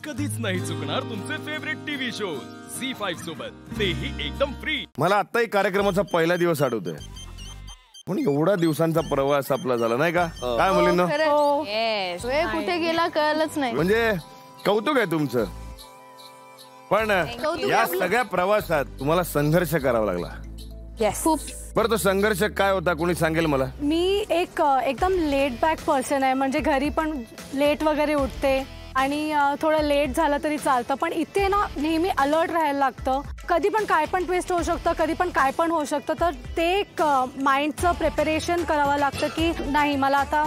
कधीच नाही चुकणार तुमचे फेवरेट टीव्ही शोज झी5 सोबत, तेही एकदम फ्री। मला आत्ताही कार्यक्रमाचा पहिला दिवस आठवतोय, पण एवढा दिवसांचा प्रवास आपला झाला नाही का? काय मुलींनो, वेळ कुठे गेला कळलंच नाही। म्हणजे कौतुक आहे तुमचं, पण या सगळ्या प्रवासात तुम्हाला संघर्ष करावा लागला। खूप। बरं, तो संघर्ष काय होता, कोणी सांगेल मला? मी एक एकदम लेट बॅक पर्सन आहे, म्हणजे घरी पण लेट वगैरे उठते आणि थोडं लेट झालं तरी चालतं, पण इथे ना नेहमी अलर्ट राहायला लागतं। कधी पण काय पण ट्विस्ट होऊ शकतं, कधी पण काय पण होऊ शकतं, तर ते एक माइंडचं प्रिपरेशन करावं लागतं की नाही मला आता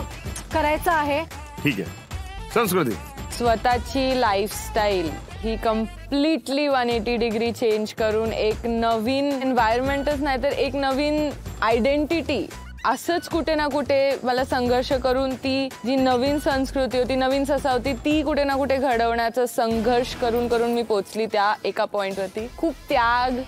करायचं आहे। ठीक आहे, संस्कृती स्वतःची लाईफस्टाईल ही कम्प्लिटली 180 डिग्री चेंज करून एक नवीन एन्व्हायरमेंटच नाही तर एक नवीन आयडेंटिटी, असंच कुठे ना कुठे मला संघर्ष करून ती जी नवीन संस्कृती होती, नवीन ससा होती, ती कुठे ना कुठे घडवण्याचा संघर्ष करून करून मी पोचली त्या एका पॉइंटवरती। खूप त्याग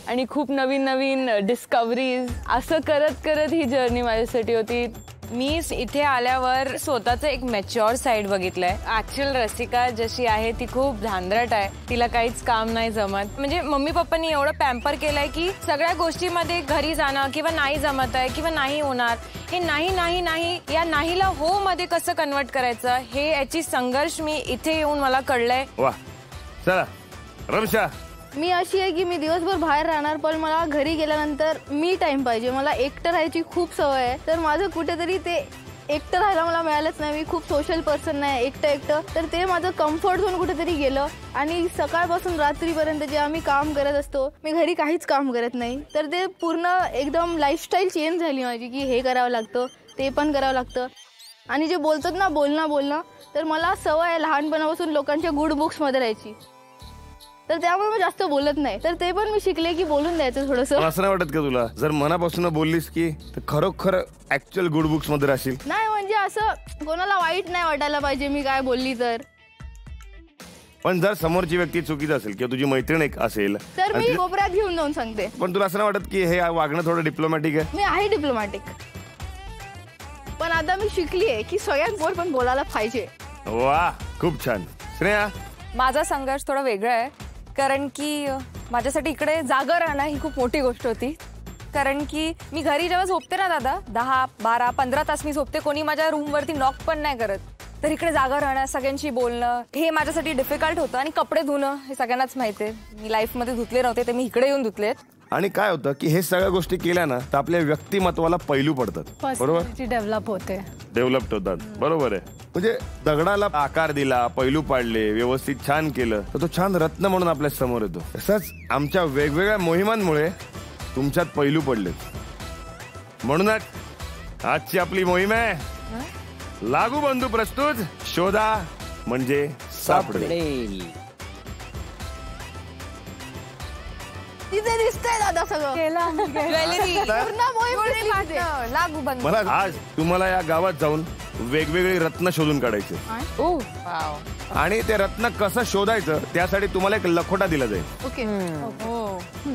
आणि खूप नवीन नवीन डिस्कव्हरीज, असं करत करत ही जर्नी माझ्यासाठी होती। मी इथे आल्यावर स्वतःचं एक मॅच्युअर साइड बघितलंय। ऍक्च्युअल रसिका जशी आहे ती खूप धांदरट आहे, तिला काहीच काम नाही जमत। म्हणजे मम्मी पप्पांनी एवढं पॅम्पर केलंय की सगळ्या गोष्टीमध्ये घरी जाणं किंवा नाही जमत आहे किंवा नाही होणार, हे नाही नाही नाही या नाहीला हो मध्ये कसं कन्वर्ट करायचं, हे याची संघर्ष मी इथे येऊन मला कळलंय। वा, चला रमशा। मी अशी आहे की मी दिवसभर बाहेर राहणार, पण मला घरी गेल्यानंतर मी टाइम पाहिजे। मला एकटं राहायची खूप सवय आहे, तर माझं कुठेतरी ते एकटं राहायला मला मिळालंच नाही। मी खूप सोशल पर्सन नाही, एकटं तर ते माझं कम्फर्ट झोन कुठेतरी गेलं। आणि सकाळपासून रात्रीपर्यंत जे आम्ही काम करत असतो, मी घरी काहीच काम करत नाही, तर ते पूर्ण एकदम लाईफस्टाईल चेंज झाली माझी की हे करावं लागतं, ते पण करावं लागतं। आणि जे बोलतात ना बोलणं, तर मला सवय आहे लहानपणापासून लोकांच्या गुड बुक्समध्ये राहायची, तर त्यामुळे मी जास्त बोलत नाही, तर ते पण मी शिकले की बोलून द्यायचं थोडंसं। असं नाही वाटत का तुला, जर मनापासून बोललीस की खरोखर ऍक्च्युअल गुड बुक्स मध्ये राहशील? नाही, म्हणजे असं कोणाला वाईट नाही वाटायला पाहिजे मी काय बोलली तर। पण जर समोरची व्यक्ती चुकीची असेल किंवा तुझी मैत्रीण एक असेल तर मी कोपऱ्यात घेऊन जाऊन सांगते। पण तुला असं नाही वाटत की हे वागणं थोडं डिप्लोमॅटिक आहे? मी आहे डिप्लोमॅटिक, पण आता मी शिकली आहे की सगळ्यांसमोर पण बोलायला पाहिजे। वा, खूप छान। श्रेया, माझा संघर्ष थोडा वेगळा आहे, कारण की माझ्यासाठी इकडे जागा राहणं ही खूप मोठी गोष्ट होती। कारण की मी घरी जेव्हा झोपते ना दादा, 10, 12, 15 तास मी झोपते, कोणी माझ्या रूमवरती नॉक पण नाही करत, तर इकडे जागा राहणं, सगळ्यांशी बोलणं हे माझ्यासाठी डिफिकल्ट होतं। आणि कपडे धुणं हे सगळ्यांनाच माहिती आहे, मी लाईफमध्ये धुतले नव्हते, ते मी इकडे येऊन धुतलेत। आणि काय होतं की हे सगळ्या गोष्टी केल्या ना तर आपल्या व्यक्तिमत्वाला पैलू पडतात, बरोबर? डेव्हलप होतात, बरोबर आहे। म्हणजे दगडाला आकार दिला, पैलू पाडले, व्यवस्थित छान केलं तर तो छान रत्न म्हणून आपल्या समोर येतो। तसंच आमच्या वेगवेगळ्या मोहिमांमुळे तुमच्यात पैलू पडले, म्हणूनच आजची आपली मोहीम आहे लागू बंधू प्रस्तुत, शोधा म्हणजे सापडेल। तिथे दिसतंय दादा सगळं लागू बंद। मला आज तुम्हाला या गावात जाऊन वेगवेगळे रत्न शोधून काढायचे, आणि ते रत्न कसं शोधायचं त्यासाठी तुम्हाला एक लखोटा दिला जाईल। ओके,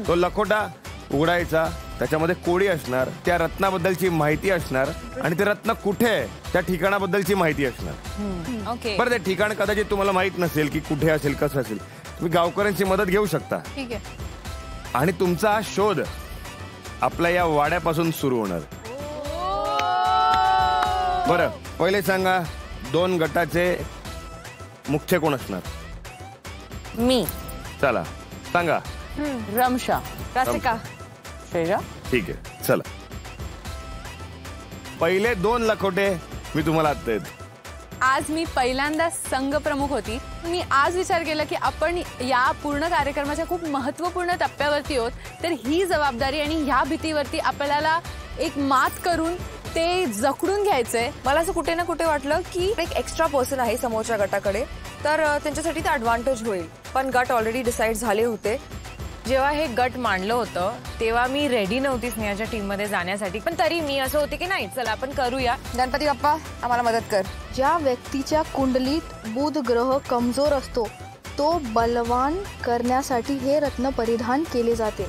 तो लखोटा उघडायचा, त्याच्यामध्ये कोडी असणार, त्या रत्नाबद्दलची माहिती असणार, आणि ते रत्न कुठे आहे त्या ठिकाणाबद्दलची माहिती असणार। ओके, बरं, ते ठिकाण कदाचित तुम्हाला माहित नसेल की कुठे असेल, कसं असेल, तुम्ही गावकऱ्यांची मदत घेऊ शकता। ठीक आहे। आणि तुमचा हा शोध आपल्या या वाड्यापासून सुरू होणार। बरं, पहिले सांगा 2 गटाचे मुख्य कोण असणार? मी। चला सांगा। रमशा, रसिका, श्रेया। ठीक आहे, चला पहिले 2 लखोटे मी तुम्हाला आता देतो। आज मी पहिल्यांदा संघ प्रमुख होती। मी आज विचार केला की आपण या पूर्ण कार्यक्रमाच्या खूप महत्त्वपूर्ण टप्प्यावरती आहोत, तर ही जबाबदारी आणि ह्या भीतीवरती आपल्याला एक मात करून ते जखडून घ्यायचंय। मला असं कुठे ना कुठे वाटलं की एक एक्स्ट्रा पर्सन आहे समोरच्या गटाकडे, तर त्यांच्यासाठी ते ॲडव्हान्टेज होईल, पण गट ऑलरेडी डिसाईड झाले होते। जेव्हा हे गट मांडलं होतं तेव्हा मी रेडी नव्हती स्नेहाच्या टीममध्ये जाण्यासाठी, पण तरी मी असं होते की नाही चला आपण करूया, गणपती बाप्पा आम्हाला मदत कर। ज्या व्यक्तीच्या कुंडलीत बुध ग्रह कमजोर असतो तो बलवान करण्यासाठी हे रत्न परिधान केले जाते।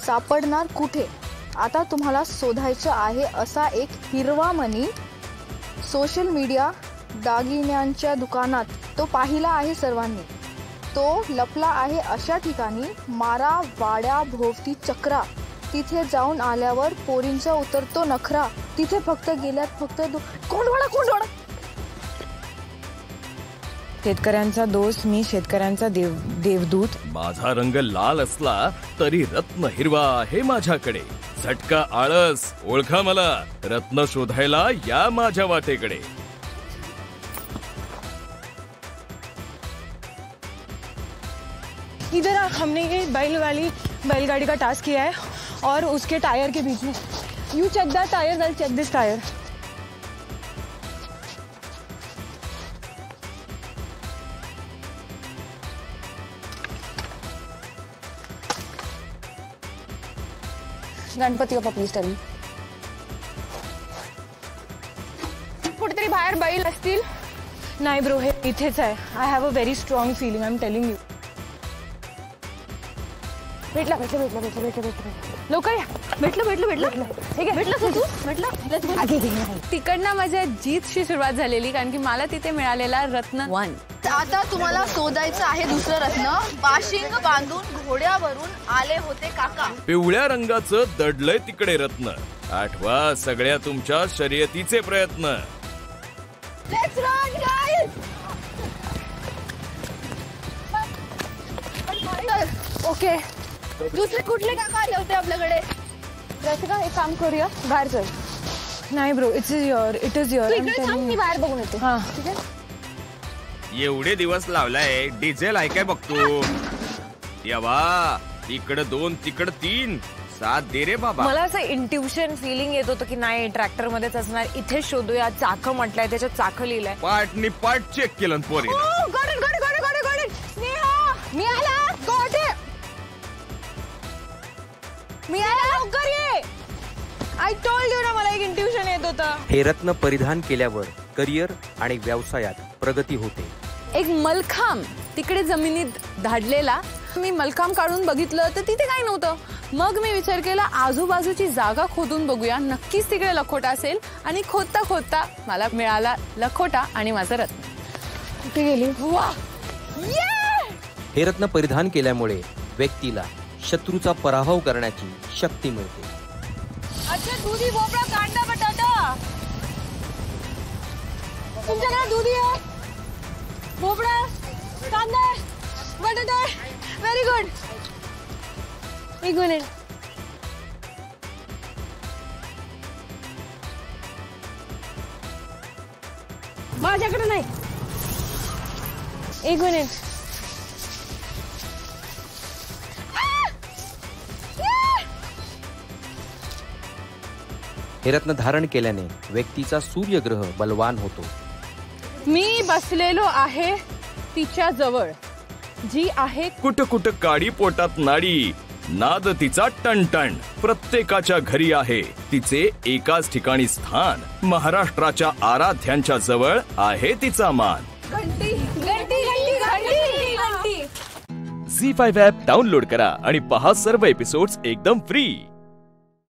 सापडणार कुठे? आता तुम्हाला शोधायचं आहे असा एक हिरवा मणी। सोशल मीडिया, दागिन्यांच्या दुकानात तो पाहिला आहे सर्वांनी, तो लपला आहे अशा ठिकाणी, मारा वाड्या भोवती चक्रा, तिथे जाऊन आल्यावर पोरींचा उतरतो नखरा, तिथे फक्त गेल्यात फक्त कोंडवाडा. शेतकऱ्यांचा दोस्त मी, शेतकऱ्यांचा देवदूत. माझा रंग लाल असला तरी रत्न हिरवा आहे माझ्याकडे. झटका आळस ओळखा मला, रत्न शोधायला या माझ्या वाटेकडे. इधर हमने ये बैलगाड़ी का टास्क किया है और उसके टायर के बीच में you check that tyre, I check this tyre. Ganpati Bappa please tell me. कुठेतरी बाहेर बैल असतील. नाही ब्रो, हे इथेच आहे. I have a very strong feeling, I am telling you. भेटला लवकर या. भेटलं. ठीक आहे, भेटलं. तिकडनं माझ्या जीतशी सुरुवात झालेली, कारण की मला तिथे मिळालेला रत्न 1. आता तुम्हाला शोधायचं आहे दुसरं रत्न. बाशिंग बांधून घोड्यावरून आले होते काका. पिवळ्या रंगाचं दडलंय तिकडे रत्न. आठवा सगळ्या तुमच्या शर्यतीचे प्रयत्न. Let's run, guys! ओके, दुसरे कुठले काका आले होते आपल्याकडे? रसिका एक काम करूया, बाहेर चल. नाही ब्रो, इट इज युअर. मी बाहेर बघून येते. हा, ठीक आहे. एवढे दिवस लावलाय, डिझेल आहे काय बघतो. यावा, इकडं 2 तिकडं 3, साथ दे रे बाबा. मला असं इंट्युशन फिलिंग येत होतं की नाही ट्रॅक्टर मध्येच असणार. इथे शोधूया. चाकं म्हटलंय, त्याच्यात चाकं लिहिलंय. पार्ट चेक केलं पोरी. लवकर ये. आय टोल्ड यू ना, मला एक इंट्युशन येत होतं. हे रत्न परिधान केल्यावर करिअर आणि व्यवसायात प्रगती होते. एक मलखांब तिकडे जमिनीत धाडलेला. मी मलखांब काढून बघितलं तर तिथे काही नव्हतं. मग मी विचार केला आजूबाजूची जागा खोदून बघूया, नक्कीच तिकडे लखोटा असेल. आणि खोदता मला मिळाला लखोटा आणि माझं रत्न. कुठे गेली? हे रत्न परिधान केल्यामुळे व्यक्तीला शत्रूचा पराभव करण्याची शक्ती मिळते. अच्छा, दुधी भोपळा, कांदा, बटाटा. तुमच्याकडे दुधी आहे, भोपळा, कांदा, बटाटा. Very good. एक मिनिट. माझ्याकडे नाही. एक मिनिट. हे रत्न धारण केल्याने व्यक्तीचा सूर्यग्रह बलवान होतो. मी बसलेलो आहे तिच्या जवळ, जी आहे कुट काडी पोटात नाडी, नाद तिचा टणटण. प्रत्येकाच्या घरी आहे तिचे एकाच ठिकाणी स्थान. महाराष्ट्राच्या आराध्यांच्या जवळ आहे तिचा मान. घंटी. झी5 ॲप डाउनलोड करा आणि पहा सर्व एपिसोड्स एकदम फ्री.